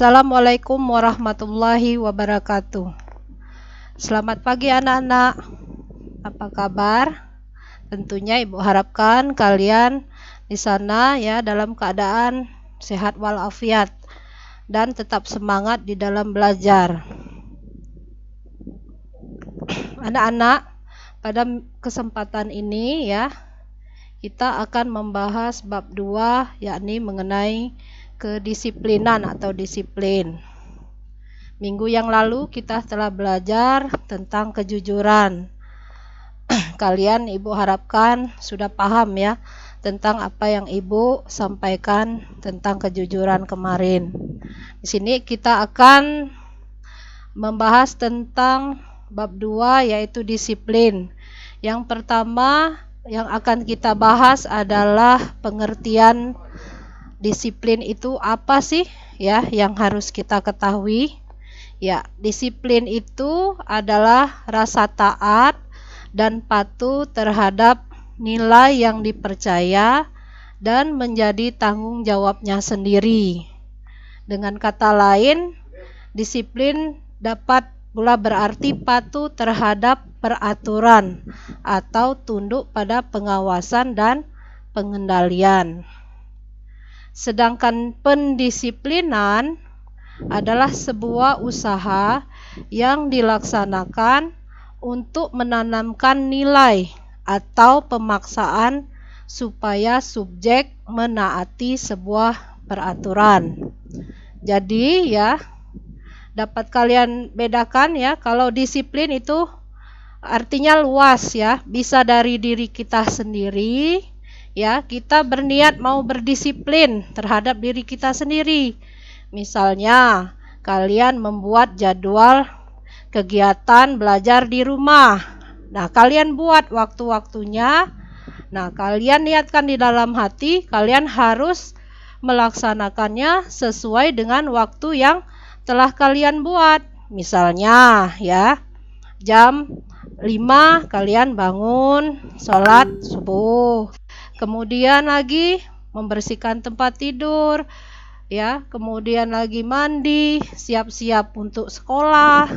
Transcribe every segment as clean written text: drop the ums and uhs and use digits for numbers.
Assalamualaikum warahmatullahi wabarakatuh. Selamat pagi anak-anak. Apa kabar? Tentunya Ibu harapkan kalian di sana ya dalam keadaan sehat walafiat dan tetap semangat di dalam belajar. Anak-anak, pada kesempatan ini ya kita akan membahas bab 2 yakni mengenai kedisiplinan atau disiplin. Minggu yang lalu kita telah belajar tentang kejujuran. Kalian Ibu harapkan sudah paham ya tentang apa yang Ibu sampaikan tentang kejujuran kemarin. Di sini kita akan membahas tentang bab 2 yaitu disiplin. Yang pertama yang akan kita bahas adalah pengertian disiplin itu apa sih ya yang harus kita ketahui. Ya, disiplin itu adalah rasa taat dan patuh terhadap nilai yang dipercaya dan menjadi tanggung jawabnya sendiri. Dengan kata lain, disiplin dapat pula berarti patuh terhadap peraturan atau tunduk pada pengawasan dan pengendalian. Sedangkan pendisiplinan adalah sebuah usaha yang dilaksanakan untuk menanamkan nilai atau pemaksaan supaya subjek menaati sebuah peraturan. Jadi ya, dapat kalian bedakan ya, kalau disiplin itu artinya luas ya, bisa dari diri kita sendiri. Ya, kita berniat mau berdisiplin terhadap diri kita sendiri. Misalnya, kalian membuat jadwal kegiatan belajar di rumah. Nah, kalian buat waktu-waktunya. Nah, kalian niatkan di dalam hati, kalian harus melaksanakannya sesuai dengan waktu yang telah kalian buat. Misalnya, ya, jam 5 kalian bangun, sholat subuh. Kemudian lagi membersihkan tempat tidur, ya, kemudian lagi mandi, siap-siap untuk sekolah.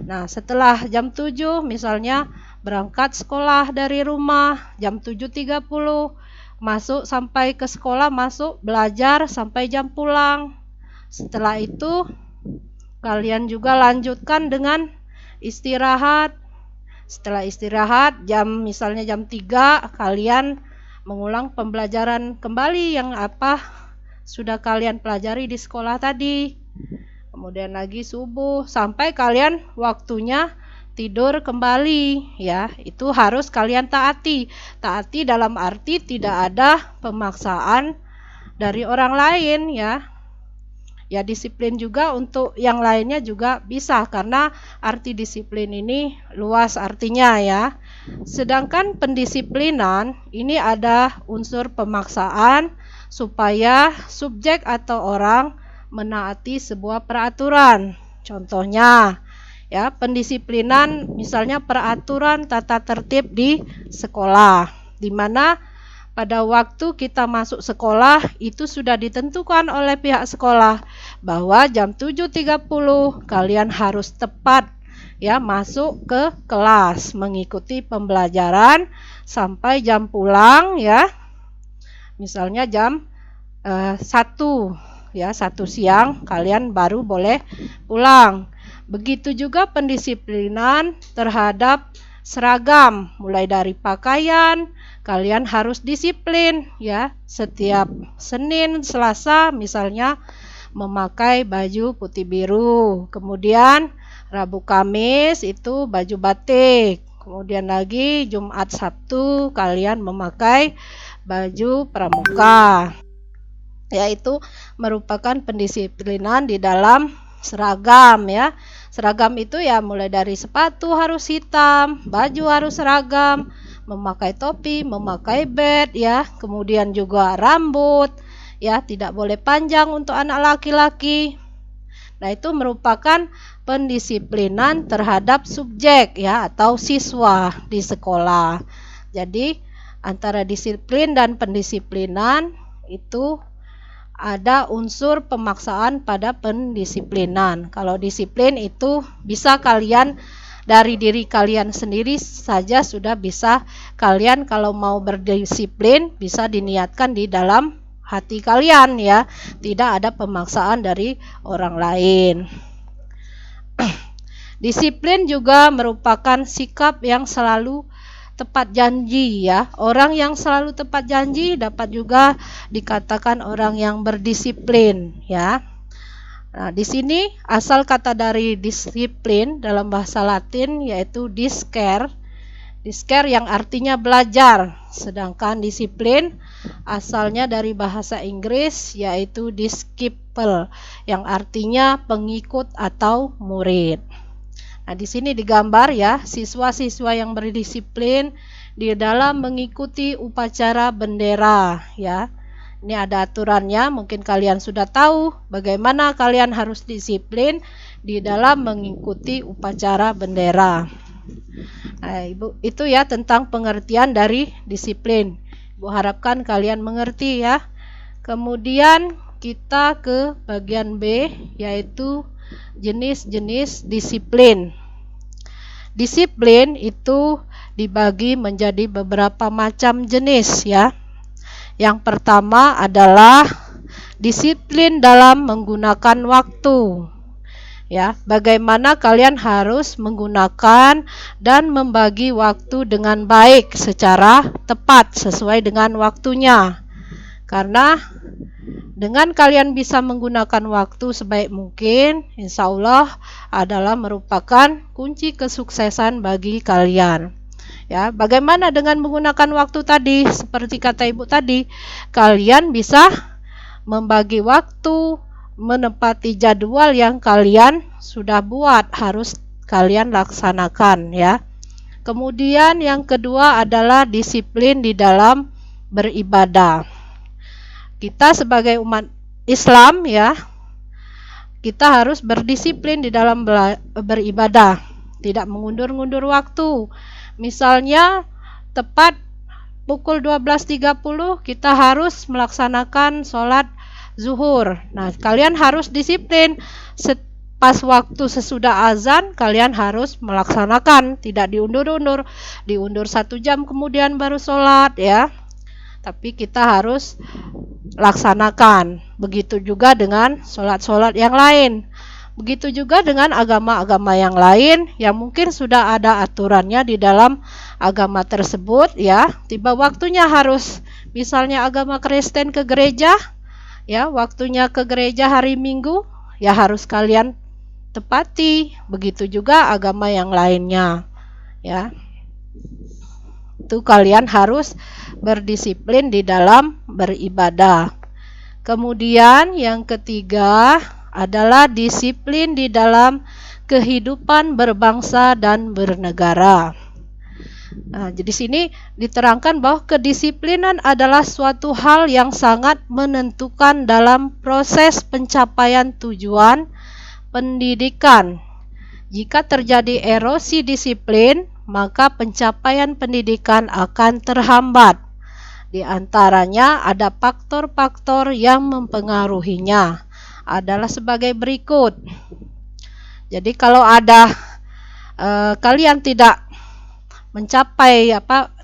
Nah, setelah jam 7 misalnya berangkat sekolah dari rumah, jam 7.30 masuk sampai ke sekolah, masuk belajar sampai jam pulang. Setelah itu kalian juga lanjutkan dengan istirahat. Setelah istirahat misalnya jam 3 kalian mengulang pembelajaran kembali yang apa sudah kalian pelajari di sekolah tadi. Kemudian lagi subuh sampai kalian waktunya tidur kembali ya. Itu harus kalian taati. Taati dalam arti tidak ada pemaksaan dari orang lain ya. Ya, disiplin juga untuk yang lainnya juga bisa karena arti disiplin ini luas artinya ya. Sedangkan pendisiplinan ini ada unsur pemaksaan supaya subjek atau orang menaati sebuah peraturan. Contohnya ya, pendisiplinan misalnya peraturan tata tertib di sekolah, di mana pada waktu kita masuk sekolah itu sudah ditentukan oleh pihak sekolah bahwa jam 7.30 kalian harus tepat ya masuk ke kelas mengikuti pembelajaran sampai jam pulang ya. Misalnya jam 1 ya, 1 siang kalian baru boleh pulang. Begitu juga pendisiplinan terhadap seragam, mulai dari pakaian, kalian harus disiplin ya. Setiap Senin, Selasa misalnya memakai baju putih biru. Kemudian Rabu Kamis itu baju batik. Kemudian lagi Jumat Sabtu kalian memakai baju pramuka. Yaitu merupakan pendisiplinan di dalam seragam ya. Seragam itu ya mulai dari sepatu harus hitam, baju harus seragam, memakai topi, memakai bat ya, kemudian juga rambut ya tidak boleh panjang untuk anak laki-laki. Nah, itu merupakan pendisiplinan terhadap subjek ya atau siswa di sekolah. Jadi antara disiplin dan pendisiplinan itu ada unsur pemaksaan pada pendisiplinan. Kalau disiplin itu bisa kalian dari diri kalian sendiri saja sudah bisa. Kalian kalau mau berdisiplin bisa diniatkan di dalam hati kalian ya. Tidak ada pemaksaan dari orang lain. Disiplin juga merupakan sikap yang selalu tepat janji ya. Orang yang selalu tepat janji dapat juga dikatakan orang yang berdisiplin ya. Nah, di sini asal kata dari disiplin dalam bahasa Latin yaitu discere. Discere yang artinya belajar, sedangkan disiplin asalnya dari bahasa Inggris yaitu disciple yang artinya pengikut atau murid. Nah, di sini digambar ya, siswa-siswa yang berdisiplin di dalam mengikuti upacara bendera ya. Ini ada aturannya, mungkin kalian sudah tahu bagaimana kalian harus disiplin di dalam mengikuti upacara bendera. Nah, Ibu, itu ya tentang pengertian dari disiplin. Ibu harapkan kalian mengerti ya. Kemudian kita ke bagian B yaitu jenis-jenis disiplin. Disiplin itu dibagi menjadi beberapa macam jenis ya. Yang pertama adalah disiplin dalam menggunakan waktu. Ya, bagaimana kalian harus menggunakan dan membagi waktu dengan baik secara tepat sesuai dengan waktunya. Karena dengan kalian bisa menggunakan waktu sebaik mungkin, insya Allah adalah merupakan kunci kesuksesan bagi kalian. Ya, bagaimana dengan menggunakan waktu tadi? Seperti kata Ibu tadi, kalian bisa membagi waktu, menepati jadwal yang kalian sudah buat, harus kalian laksanakan ya. Kemudian yang kedua adalah disiplin di dalam beribadah. Kita sebagai umat Islam ya, kita harus berdisiplin di dalam beribadah, tidak mengundur-ngundur waktu. Misalnya tepat pukul 12.30 kita harus melaksanakan sholat zuhur. Nah, kalian harus disiplin. Pas waktu sesudah azan kalian harus melaksanakan, tidak diundur-undur. Diundur 1 jam kemudian baru sholat ya. Tapi kita harus laksanakan. Begitu juga dengan sholat-sholat yang lain. Begitu juga dengan agama-agama yang lain yang mungkin sudah ada aturannya di dalam agama tersebut ya. Tiba waktunya harus, misalnya agama Kristen ke gereja ya, waktunya ke gereja hari Minggu ya harus kalian tepati. Begitu juga agama yang lainnya ya. Itu kalian harus berdisiplin di dalam beribadah. Kemudian yang ketiga adalah disiplin di dalam kehidupan berbangsa dan bernegara. Nah, jadi sini diterangkan bahwa kedisiplinan adalah suatu hal yang sangat menentukan dalam proses pencapaian tujuan pendidikan. Jika terjadi erosi disiplin, maka pencapaian pendidikan akan terhambat. Di antaranya ada faktor-faktor yang mempengaruhinya adalah sebagai berikut. Jadi kalau ada kalian tidak mencapai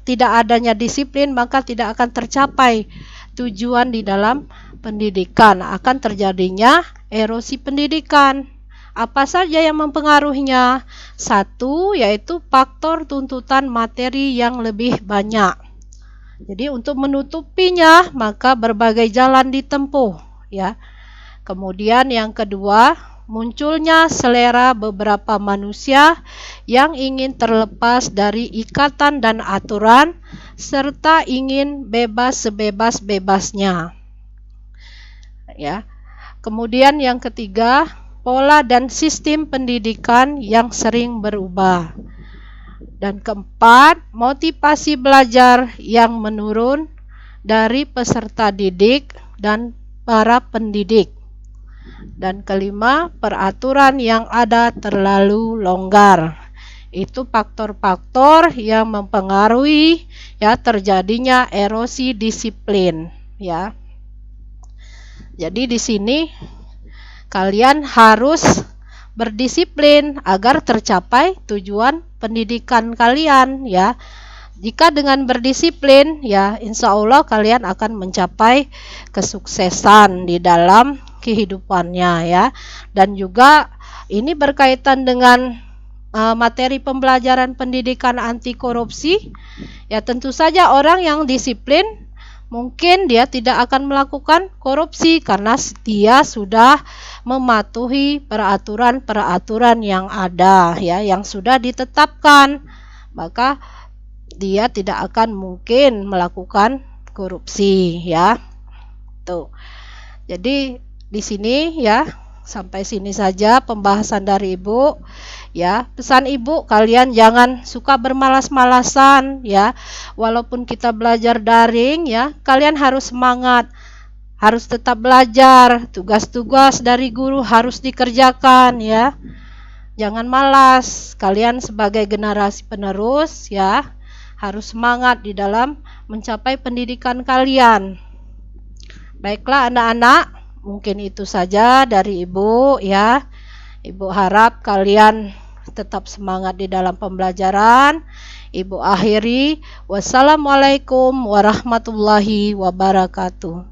tidak adanya disiplin, maka tidak akan tercapai tujuan di dalam pendidikan, akan terjadinya erosi pendidikan. Apa saja yang mempengaruhinya? Satu, yaitu faktor tuntutan materi yang lebih banyak. Jadi untuk menutupinya, maka berbagai jalan ditempuh, ya. Kemudian yang kedua, munculnya selera beberapa manusia yang ingin terlepas dari ikatan dan aturan, serta ingin bebas sebebas-bebasnya. Ya. Kemudian yang ketiga, pola dan sistem pendidikan yang sering berubah. Dan keempat, motivasi belajar yang menurun dari peserta didik dan para pendidik. Dan kelima, peraturan yang ada terlalu longgar. Itu faktor-faktor yang mempengaruhi ya terjadinya erosi disiplin, ya. Jadi di sini kalian harus berdisiplin agar tercapai tujuan pendidikan kalian ya. Jika dengan berdisiplin ya, insya Allah kalian akan mencapai kesuksesan di dalam kehidupannya ya. Dan juga ini berkaitan dengan materi pembelajaran pendidikan anti korupsi. Ya tentu saja orang yang disiplin mungkin dia tidak akan melakukan korupsi karena dia sudah mematuhi peraturan-peraturan yang ada ya, yang sudah ditetapkan. Maka dia tidak akan mungkin melakukan korupsi ya. Tuh. Jadi di sini ya, sampai sini saja pembahasan dari Ibu. Ya, pesan Ibu, kalian jangan suka bermalas-malasan ya. Walaupun kita belajar daring ya, kalian harus semangat. Harus tetap belajar, tugas-tugas dari guru harus dikerjakan ya. Jangan malas, kalian sebagai generasi penerus ya, harus semangat di dalam mencapai pendidikan kalian. Baiklah anak-anak, mungkin itu saja dari Ibu ya. Ibu harap kalian tetap semangat di dalam pembelajaran. Ibu akhiri, wassalamualaikum warahmatullahi wabarakatuh.